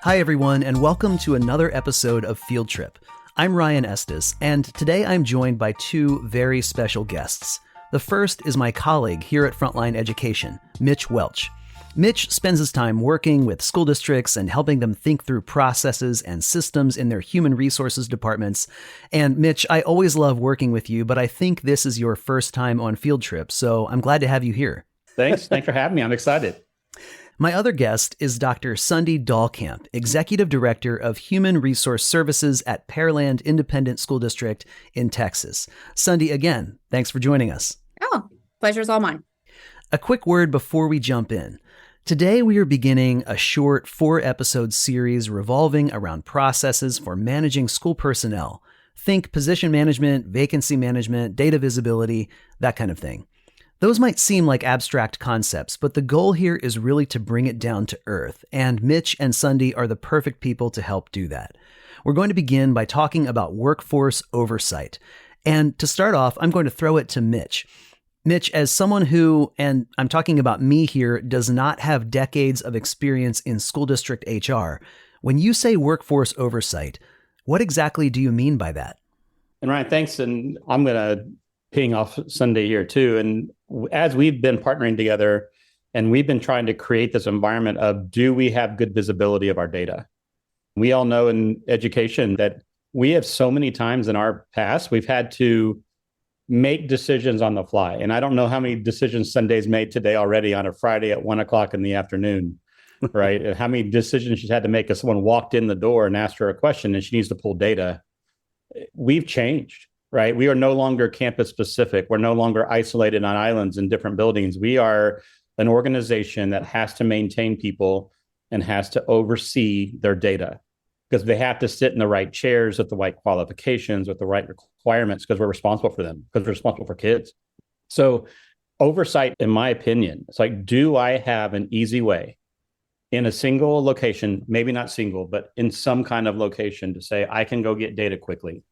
Hi, everyone, and welcome to another episode of Field Trip. I'm Ryan Estes, and today I'm joined by two very special guests. The first is my colleague here at Frontline Education, Mitch Welch. Mitch spends his time working with school districts and helping them think through processes and systems in their human resources departments. And Mitch, I always love working with you, but I think this is your first time on Field Trip, so I'm glad to have you here. Thanks for having me. I'm excited. My other guest is Dr. Sundie Dahlkamp, Executive Director of Human Resource Services at Pearland Independent School District in Texas. Sundie, again, thanks for joining us. Oh, pleasure's all mine. A quick word before we jump in. Today we are beginning a short 4-episode series revolving around processes for managing school personnel. Think position management, vacancy management, data visibility, that kind of thing. Those might seem like abstract concepts, but the goal here is really to bring it down to earth, and Mitch and Sundie are the perfect people to help do that. We're going to begin by talking about workforce oversight. And to start off, I'm going to throw it to Mitch. Mitch, as someone who, and I'm talking about me here, does not have decades of experience in school district HR, when you say workforce oversight, what exactly do you mean by that? And Ryan, thanks. And I'm going to ping off Sundie here too. And as we've been partnering together and we've been trying to create this environment of, do we have good visibility of our data? We all know in education that we have so many times in our past, we've had to make decisions on the fly. And I don't know how many decisions Sundie's made today already on a Friday at 1:00 in the afternoon, right? And how many decisions she's had to make if someone walked in the door and asked her a question and she needs to pull data. We've changed. Right? We are no longer campus specific. We're no longer isolated on islands in different buildings. We are an organization that has to maintain people and has to oversee their data because they have to sit in the right chairs with the right qualifications, with the right requirements, because we're responsible for them, because we're responsible for kids. So oversight, in my opinion, it's like, do I have an easy way in a single location, maybe not single, but in some kind of location to say, I can go get data quickly?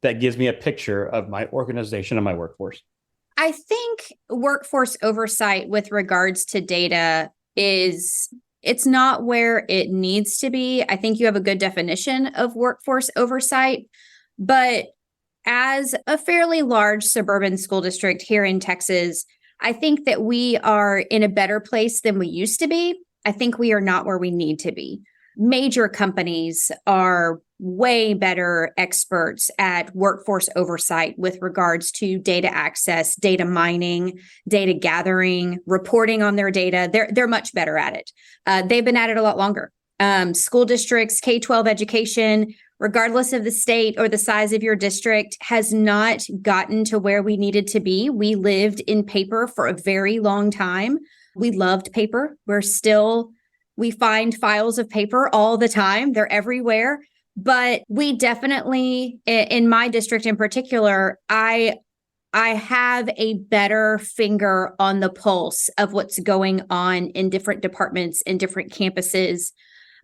That gives me a picture of my organization and my workforce. I think workforce oversight with regards to data it's not where it needs to be. I think you have a good definition of workforce oversight, but as a fairly large suburban school district here in Texas, I think that we are in a better place than we used to be. I think we are not where we need to be. Major companies are way better experts at workforce oversight with regards to data access, data mining, data gathering, reporting on their data. They're much better at it. They've been at it a lot longer. School districts, K-12 education, regardless of the state or the size of your district, has not gotten to where we needed to be. We lived in paper for a very long time. We loved paper. We find files of paper all the time. They're everywhere. But we definitely, in my district in particular, I have a better finger on the pulse of what's going on in different departments, in different campuses.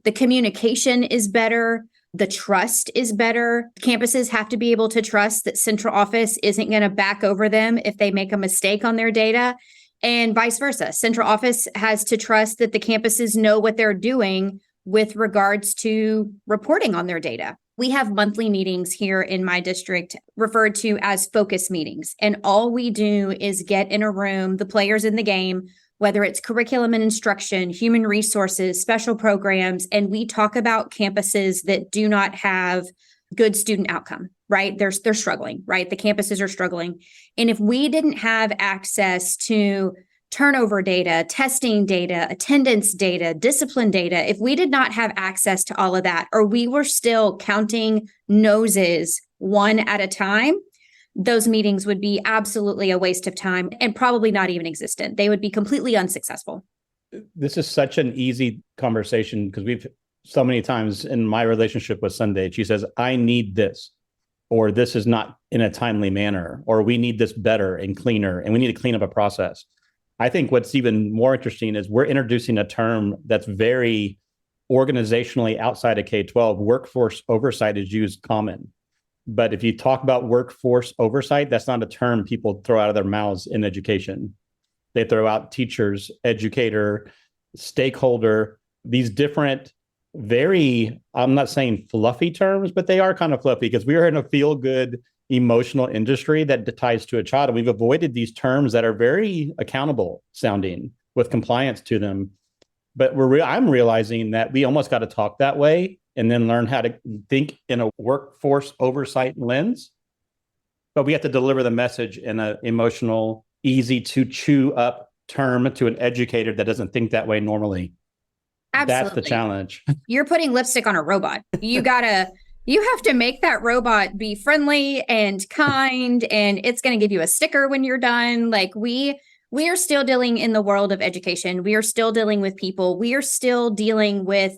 The communication is better. The trust is better. Campuses have to be able to trust that central office isn't going to back over them if they make a mistake on their data. And vice versa. Central office has to trust that the campuses know what they're doing with regards to reporting on their data. We have monthly meetings here in my district referred to as focus meetings. And all we do is get in a room, the players in the game, whether it's curriculum and instruction, human resources, special programs, and we talk about campuses that do not have good student outcome, right? They're struggling, right? The campuses are struggling. And if we didn't have access to turnover data, testing data, attendance data, discipline data, if we did not have access to all of that, or we were still counting noses one at a time, those meetings would be absolutely a waste of time and probably not even existent. They would be completely unsuccessful. This is such an easy conversation because we've so many times in my relationship with Sundie, she says, I need this, or this is not in a timely manner, or we need this better and cleaner, and we need to clean up a process. I think what's even more interesting is we're introducing a term that's very organizationally outside of K-12. Workforce oversight is used common. But if you talk about workforce oversight, that's not a term people throw out of their mouths in education. They throw out teachers, educator, stakeholder, these different very, I'm not saying fluffy terms, but they are kind of fluffy because we are in a feel-good emotional industry that ties to a child. And we've avoided these terms that are very accountable sounding with compliance to them. But I'm realizing that we almost got to talk that way and then learn how to think in a workforce oversight lens. But we have to deliver the message in an emotional, easy to chew up term to an educator that doesn't think that way normally. Absolutely. That's the challenge. You're putting lipstick on a robot. You have to make that robot be friendly and kind, and it's going to give you a sticker when you're done. Like we are still dealing in the world of education. We are still dealing with people. We are still dealing with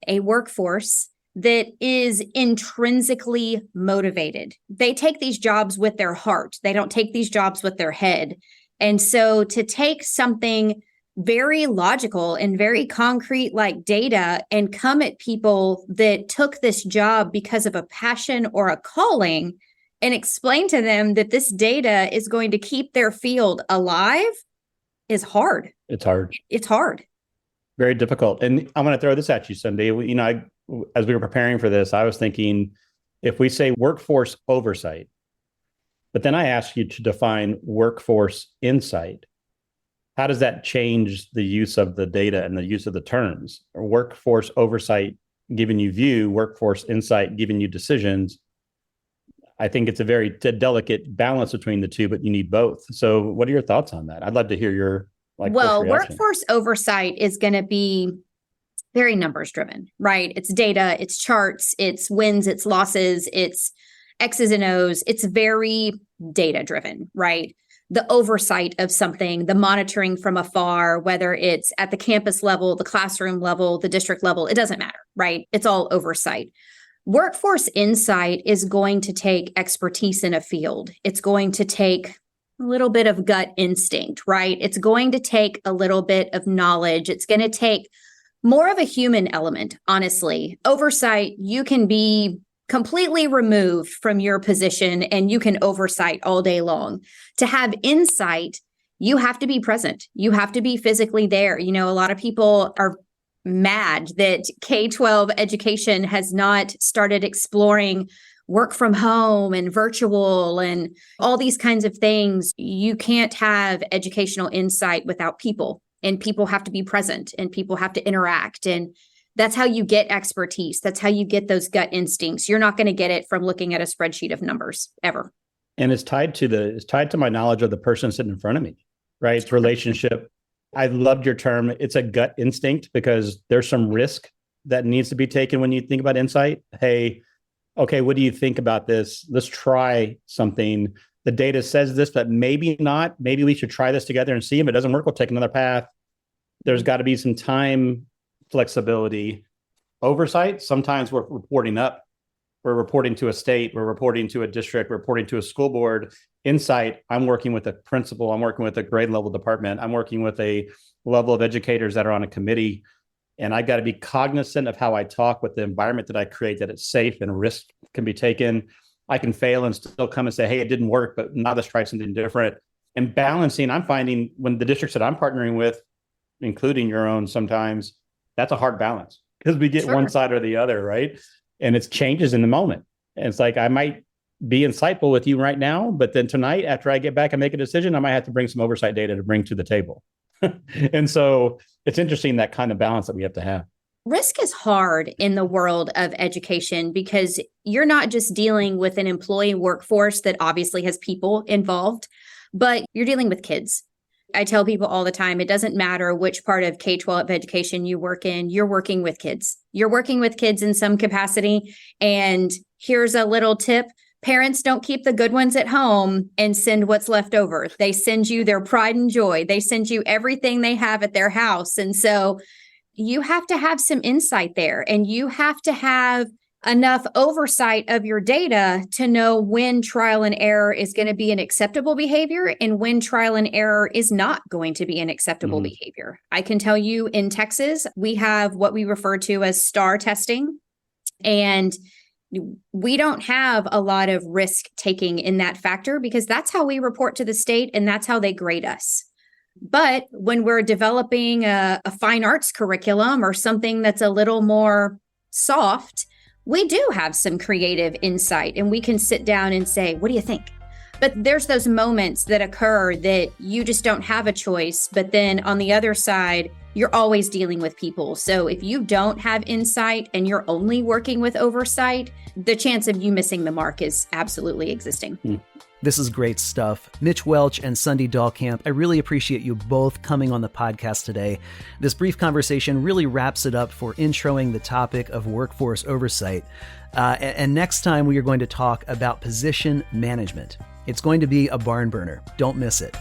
a workforce that is intrinsically motivated. They take these jobs with their heart. They don't take these jobs with their head. And so to take something very logical and very concrete like data and come at people that took this job because of a passion or a calling and explain to them that this data is going to keep their field alive is hard. It's hard. It's hard. Very difficult. And I'm going to throw this at you, Sundie. As we were preparing for this, I was thinking, if we say workforce oversight, but then I ask you to define workforce insight, how does that change the use of the data and the use of the terms? Or workforce oversight giving you view, workforce insight giving you decisions. I think it's a very delicate balance between the two, but you need both. So what are your thoughts on that? I'd love to hear your workforce oversight is going to be very numbers driven, right? It's data, it's charts, it's wins, it's losses, it's X's and O's. It's very data driven, right? The oversight of something, the monitoring from afar, whether it's at the campus level, the classroom level, the district level, it doesn't matter, right? It's all oversight. Workforce insight is going to take expertise in a field. It's going to take a little bit of gut instinct, right? It's going to take a little bit of knowledge. It's going to take more of a human element, honestly. Oversight, you can be completely removed from your position and you can oversight all day long. To have insight, you have to be present. You have to be physically there. A lot of people are mad that K-12 education has not started exploring work from home and virtual and all these kinds of things. You can't have educational insight without people, and people have to be present and people have to interact. And that's how you get expertise. That's how you get those gut instincts. You're not going to get it from looking at a spreadsheet of numbers ever. And it's tied to my knowledge of the person sitting in front of me, right? It's relationship. I loved your term. It's a gut instinct because there's some risk that needs to be taken when you think about insight. Hey, okay, what do you think about this? Let's try something. The data says this, but maybe not. Maybe we should try this together and see if it doesn't work. We'll take another path. There's got to be some time flexibility. Oversight, sometimes we're reporting up. We're reporting to a state. We're reporting to a district. We're reporting to a school board. Insight, I'm working with a principal. I'm working with a grade level department. I'm working with a level of educators that are on a committee. And I got to be cognizant of how I talk with the environment that I create, that it's safe and risk can be taken. I can fail and still come and say, hey, it didn't work, but now let's try something different. And balancing, I'm finding when the districts that I'm partnering with, including your own sometimes, that's a hard balance because we get one side or the other, right? And it's changes in the moment. And it's like, I might be insightful with you right now, but then tonight, after I get back and make a decision, I might have to bring some oversight data to bring to the table. And so it's interesting, that kind of balance that we have to have. Risk is hard in the world of education because you're not just dealing with an employee workforce that obviously has people involved, but you're dealing with kids. I tell people all the time, it doesn't matter which part of K-12 education you work in, you're working with kids. You're working with kids in some capacity. And here's a little tip. Parents don't keep the good ones at home and send what's left over. They send you their pride and joy. They send you everything they have at their house. And so you have to have some insight there, and you have to have enough oversight of your data to know when trial and error is going to be an acceptable behavior and when trial and error is not going to be an acceptable behavior. I can tell you in Texas, we have what we refer to as STAR testing, and we don't have a lot of risk taking in that factor because that's how we report to the state and that's how they grade us. But when we're developing a fine arts curriculum or something that's a little more soft, we do have some creative insight and we can sit down and say, what do you think? But there's those moments that occur that you just don't have a choice. But then on the other side, you're always dealing with people. So if you don't have insight and you're only working with oversight, the chance of you missing the mark is absolutely existing. This is great stuff. Mitch Welch and Sundie Dahlkamp, I really appreciate you both coming on the podcast today. This brief conversation really wraps it up for introing the topic of workforce oversight. And next time we are going to talk about position management. It's going to be a barn burner. Don't miss it.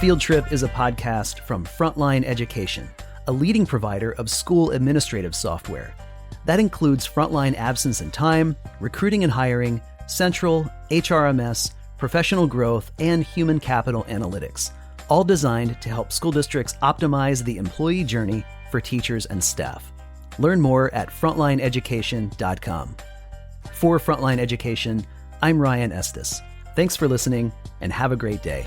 Field Trip is a podcast from Frontline Education, a leading provider of school administrative software. That includes Frontline Absence and Time, Recruiting and Hiring, Central, HRMS, Professional Growth, and Human Capital Analytics, all designed to help school districts optimize the employee journey for teachers and staff. Learn more at frontlineeducation.com. For Frontline Education, I'm Ryan Estes. Thanks for listening and have a great day.